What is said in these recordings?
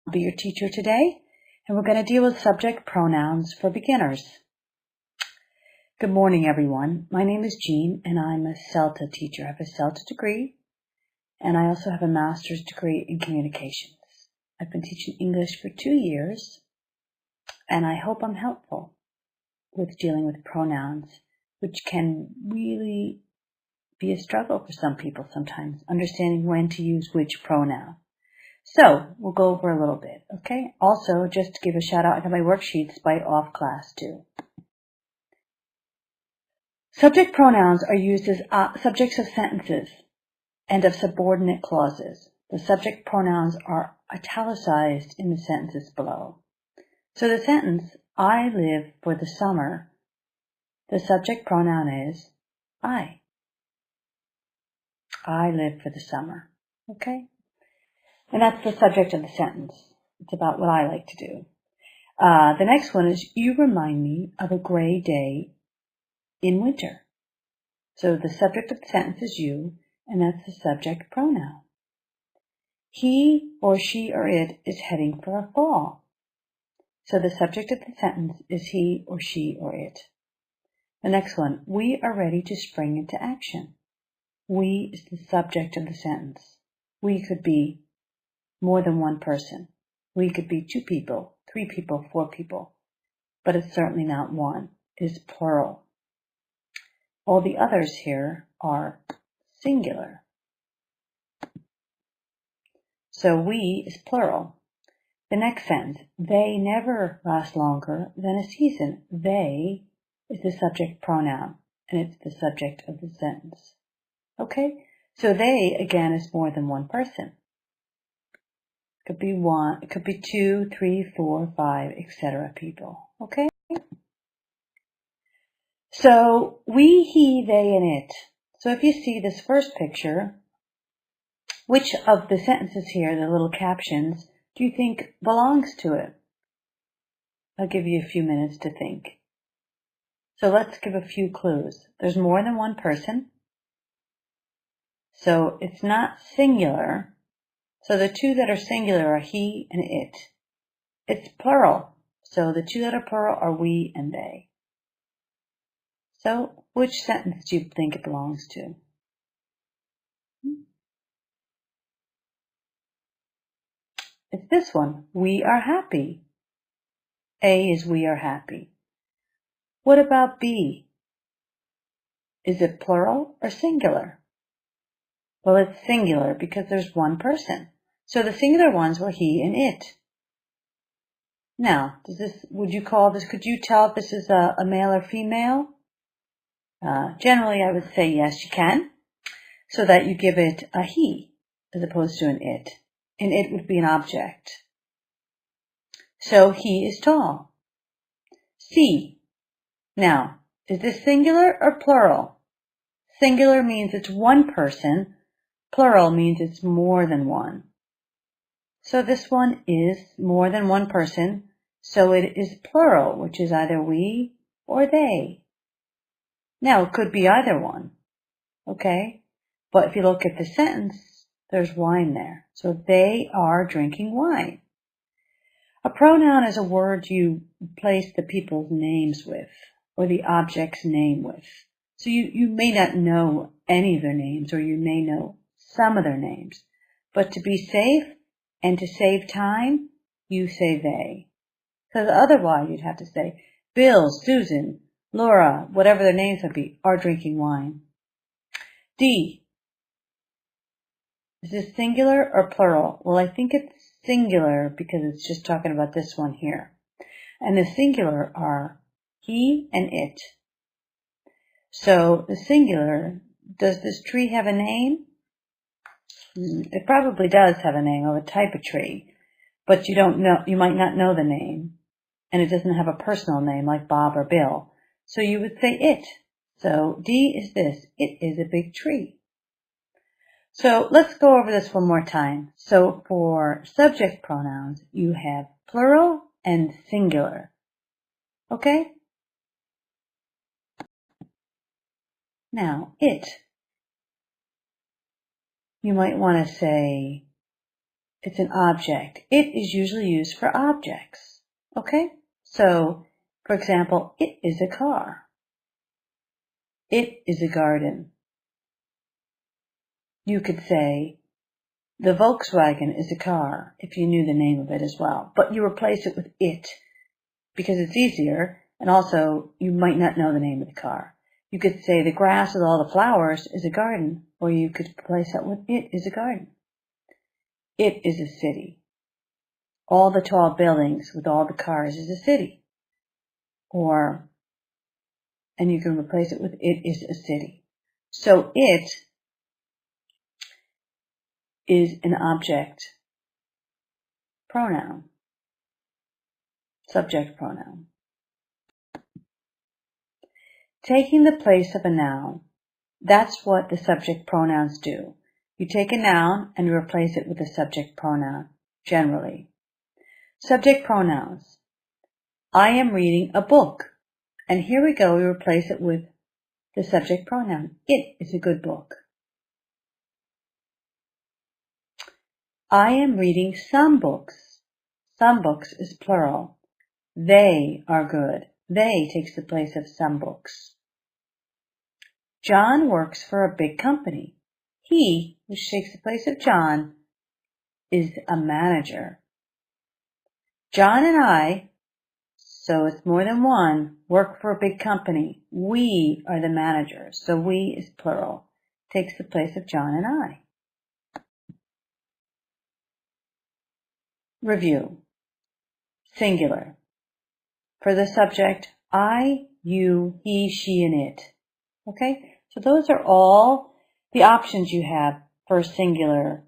I'll be your teacher today, and we're going to deal with subject pronouns for beginners. Good morning, everyone. My name is Jean, and I'm a CELTA teacher. I have a CELTA degree, and I also have a master's degree in communications. I've been teaching English for 2 years, and I hope I'm helpful with dealing with pronouns, which can really be a struggle for some people sometimes, understanding when to use which pronoun. So we'll go over a little bit, okay? Also, just to give a shout out, I got my worksheets by off class too. Subject pronouns are used as subjects of sentences and of subordinate clauses. The subject pronouns are italicized in the sentences below. So the sentence, I live for the summer, the subject pronoun is I. I live for the summer, okay? And that's the subject of the sentence. It's about what I like to do. The next one is, you remind me of a gray day in winter. So the subject of the sentence is you, and that's the subject pronoun. He or she or it is heading for a fall. So the subject of the sentence is he or she or it. The next one, we are ready to spring into action. We is the subject of the sentence. We could be more than one person. We could be 2 people, 3 people, 4 people, but it's certainly not one. It is plural. All the others here are singular. So we is plural. The next sentence, they never last longer than a season. They is the subject pronoun, and it's the subject of the sentence. Okay? So they, again, is more than one person. Could be 1, it could be 2, 3, 4, 5, etc. people. Okay? So we, he, they, and it. So if you see this first picture, which of the sentences here, the little captions, do you think belongs to it? I'll give you a few minutes to think. So let's give a few clues. There's more than one person. So it's not singular. So the 2 that are singular are he and it. It's plural. So the 2 that are plural are we and they. So which sentence do you think it belongs to? It's this one. We are happy. A is we are happy. What about B? Is it plural or singular? Well, it's singular because there's one person. So the singular ones were he and it. Now, could you tell if this is a male or female? Generally, I would say yes, you can, so that you give it a he as opposed to an it. And it would be an object. So he is tall. C. Now, is this singular or plural? Singular means it's one person. Plural means it's more than one. So this one is more than one person, so it is plural, which is either we or they. Now, it could be either one, okay? But if you look at the sentence, there's wine there. So they are drinking wine. A pronoun is a word you place the people's names with, or the object's name with. So you may not know any of their names, or you may know some of their names. But to be safe and to save time, you say they. Because otherwise you'd have to say Bill, Susan, Laura, whatever their names would be, are drinking wine. D. Is this singular or plural? Well, I think it's singular because it's just talking about this one here. And the singular are he and it. So the singular, does this tree have a name? It probably does have a name of a type of tree, but you might not know the name, and it doesn't have a personal name like Bob or Bill. So you would say it. So D is this. It is a big tree. So let's go over this one more time. So for subject pronouns, you have plural and singular. Okay? Now, it. You might want to say, It's an object. It is usually used for objects. Okay? So, for example, it is a car. It is a garden. You could say, the Volkswagen is a car, if you knew the name of it as well. But you replace it with it, because it's easier, and also you might not know the name of the car. You could say the grass with all the flowers is a garden, or you could replace that with it is a garden. It is a city. All the tall buildings with all the cars is a city. And you can replace it with it is a city. So it is an object pronoun, subject pronoun. Taking the place of a noun, that's what the subject pronouns do. You take a noun and you replace it with a subject pronoun, generally. Subject pronouns. I am reading a book. And here we go, we replace it with the subject pronoun. It is a good book. I am reading some books. Some books is plural. They are good. They takes the place of some books. John works for a big company. He, which takes the place of John, is a manager. John and I, so it's more than one, work for a big company. We are the managers. So we is plural. Takes the place of John and I. Review. Singular. For the subject, I, you, he, she, and it. Okay? So those are all the options you have for a singular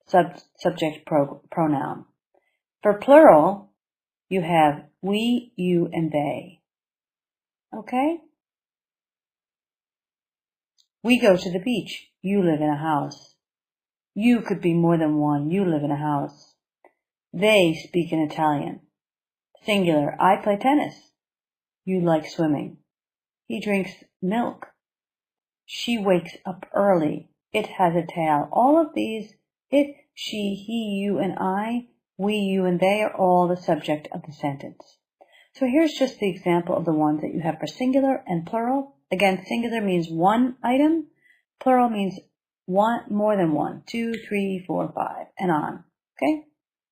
subject pronoun. For plural, you have we, you, and they. Okay? We go to the beach. You live in a house. You could be more than one. You live in a house. They speak in Italian. Singular, I play tennis. You like swimming. He drinks milk. She wakes up early. It has a tail. All of these, it, she, he, you, and I, we, you, and they are all the subject of the sentence. So here's just the example of the ones that you have for singular and plural. Again, singular means one item. Plural means one, more than one. 2, 3, 4, 5, and on. Okay?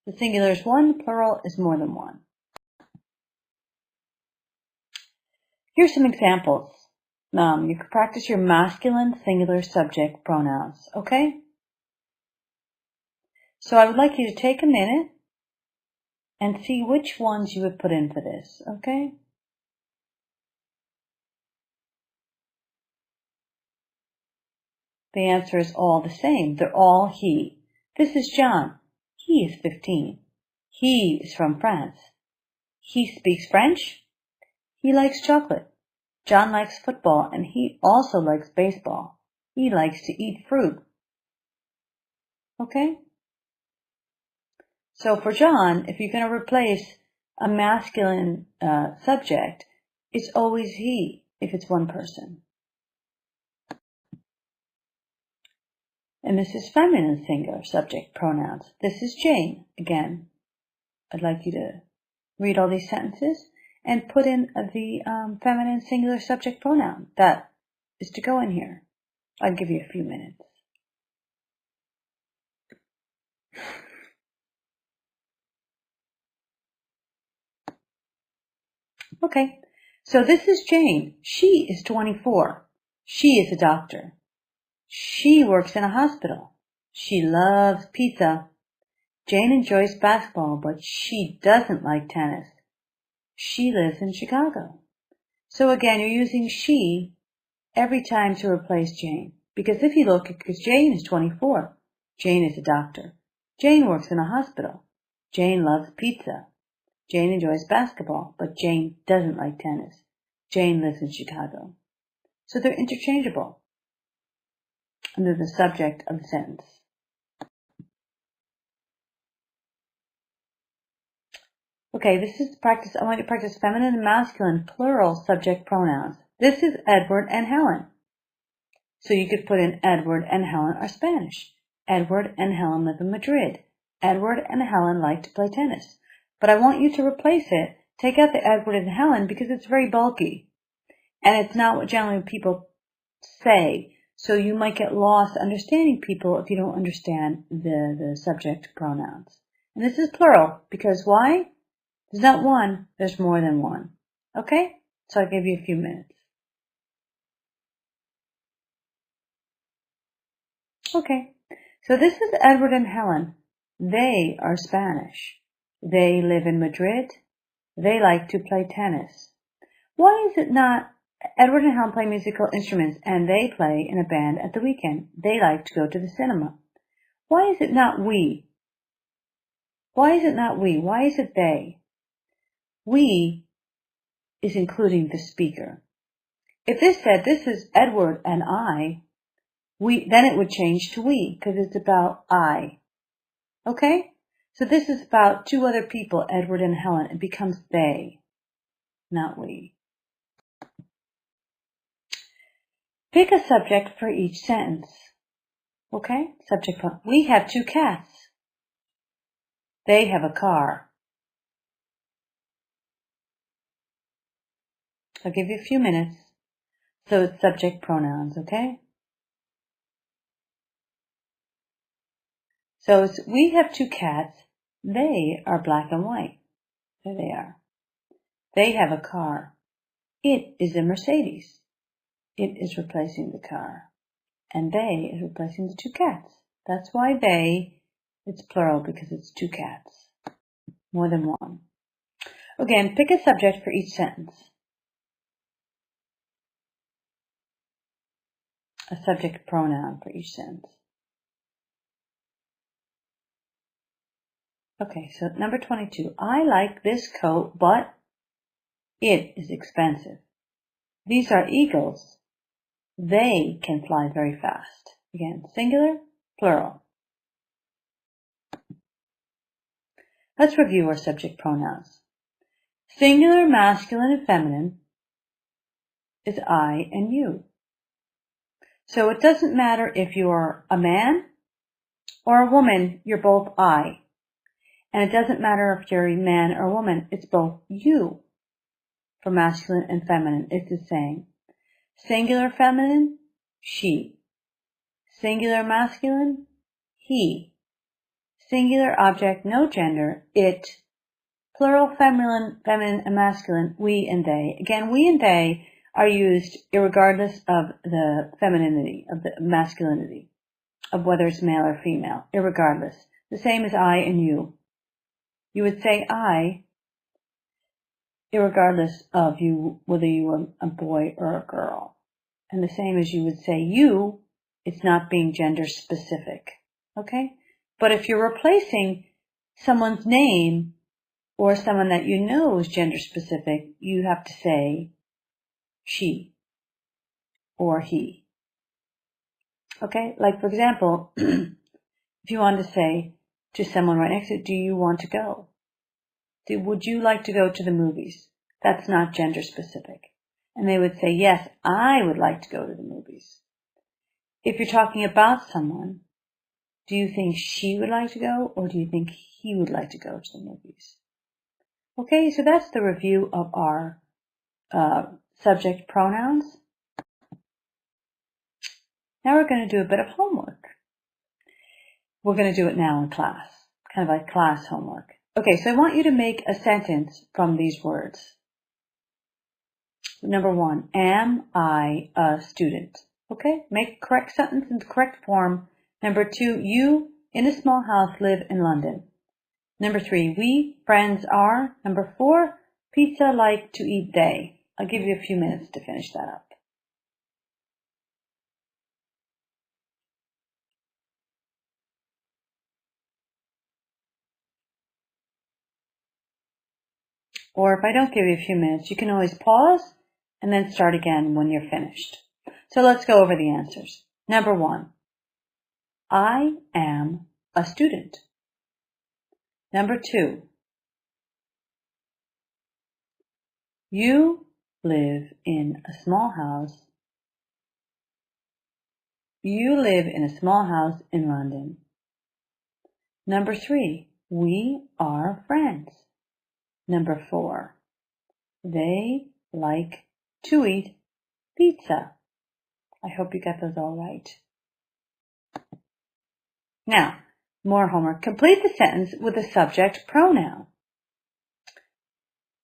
The singular is one, plural is more than one. Here's some examples. You can practice your masculine singular subject pronouns, okay? So I would like you to take a minute and see which ones you would put in for this, okay? The answer is all the same. They're all he. This is John. He is 15. He is from France. He speaks French. He likes chocolate. John likes football, and he also likes baseball. He likes to eat fruit. Okay? So for John, if you're going to replace a masculine subject, it's always he if it's one person. And this is feminine singular subject pronouns. This is Jane. Again, I'd like you to read all these sentences and put in the feminine singular subject pronoun that is to go in here. I'll give you a few minutes. Okay, so this is Jane. She is 24. She is a doctor. She works in a hospital. She loves pizza. Jane enjoys basketball, but she doesn't like tennis. She lives in Chicago. So again, you're using she every time to replace Jane. Because if you look, because Jane is 24. Jane is a doctor. Jane works in a hospital. Jane loves pizza. Jane enjoys basketball, but Jane doesn't like tennis. Jane lives in Chicago. So they're interchangeable under the subject of the sentence. Okay, this is practice. I want you to practice feminine and masculine plural subject pronouns. This is Edward and Helen. So you could put in Edward and Helen are Spanish. Edward and Helen live in Madrid. Edward and Helen like to play tennis. But I want you to replace it. Take out the Edward and Helen because it's very bulky. And it's not what generally people say. So you might get lost understanding people if you don't understand the subject pronouns. And this is plural because why? There's not one, there's more than one. Okay? So I'll give you a few minutes. Okay. So this is Edward and Helen. They are Spanish. They live in Madrid. They like to play tennis. Why is it not Edward and Helen play musical instruments and they play in a band at the weekend? They like to go to the cinema. Why is it not we? Why is it not we? Why is it they? We is including the speaker. If this said, this is Edward and I, then it would change to we because it's about I. Okay? So this is about two other people, Edward and Helen. It becomes they, not we. Pick a subject for each sentence. Okay? Subject. We have two cats. They have a car. I'll give you a few minutes. So it's subject pronouns, okay? So it's, we have two cats. They are black and white. There they are. They have a car. It is a Mercedes. It is replacing the car. And they is replacing the two cats. That's why they, it's plural because it's two cats. More than one. Again, pick a subject for each sentence. A subject pronoun for each sentence. Okay, so number 22. I like this coat, but it is expensive. These are eagles. They can fly very fast. Again, singular, plural. Let's review our subject pronouns. Singular, masculine, and feminine is I and you. So it doesn't matter if you're a man or a woman, you're both I. And it doesn't matter if you're a man or a woman, it's both you. For masculine and feminine, it's the same. Singular feminine, she. Singular masculine, he. Singular object, no gender, it. Plural feminine and masculine, we and they. Again, we and they are used irregardless of the femininity, of the masculinity, of whether it's male or female, irregardless. The same as I and you. You would say I, irregardless of you, whether you were a boy or a girl. And the same as you would say you, it's not being gender specific. Okay? But if you're replacing someone's name or someone that you know is gender specific, you have to say she or he. Okay? Like, for example, if you wanted to say to someone right next to you, do you want to go? Would you like to go to the movies? That's not gender specific. And they would say, yes, I would like to go to the movies. If you're talking about someone, do you think she would like to go or do you think he would like to go to the movies? Okay, so that's the review of our subject pronouns. Now we're going to do a bit of homework. We're going to do it now in class, kind of like class homework. Okay, so I want you to make a sentence from these words. Number 1, am I a student? Okay, make a correct sentence in the correct form. Number 2, you in a small house live in London. Number 3, we friends are. Number 4, pizza like to eat they. I'll give you a few minutes to finish that up. Or if I don't give you a few minutes, you can always pause and then start again when you're finished. So let's go over the answers. Number 1, I am a student. Number 2, you live in a small house. You live in a small house in London. Number 3, we are friends. Number 4, they like to eat pizza. I hope you got those all right. Now, more homework. Complete the sentence with a subject pronoun.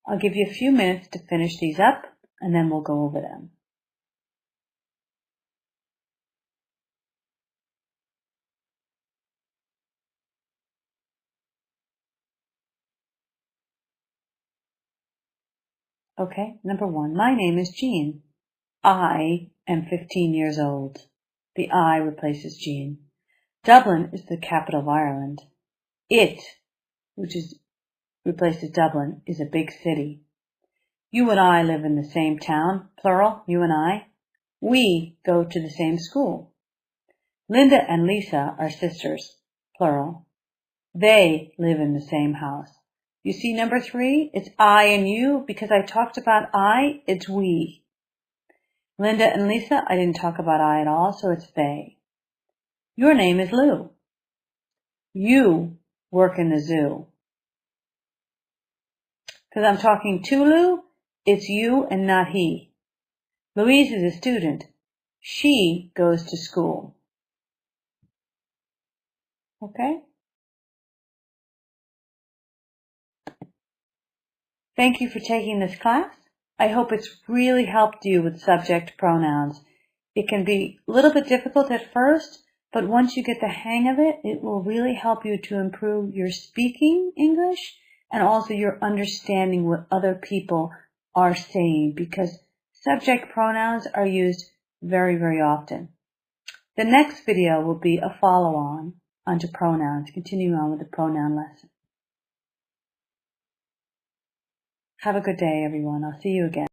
I'll give you a few minutes to finish these up, and then we'll go over them. Okay, number 1. My name is Jean. I am 15 years old. The I replaces Jean. Dublin is the capital of Ireland. It, which replaces Dublin, is a big city. You and I live in the same town, plural, you and I. We go to the same school. Linda and Lisa are sisters, plural. They live in the same house. You see number 3? It's I and you. Because I talked about I, it's we. Linda and Lisa, I didn't talk about I at all, so it's they. Your name is Lou. You work in the zoo. Because I'm talking to Lou, it's you and not he. Louise is a student. She goes to school. Okay? Thank you for taking this class. I hope it's really helped you with subject pronouns. It can be a little bit difficult at first, but once you get the hang of it, it will really help you to improve your speaking English and also your understanding what other people are saying, because subject pronouns are used very, very often. The next video will be a follow-on onto pronouns, continuing on with the pronoun lesson. Have a good day, everyone. I'll see you again.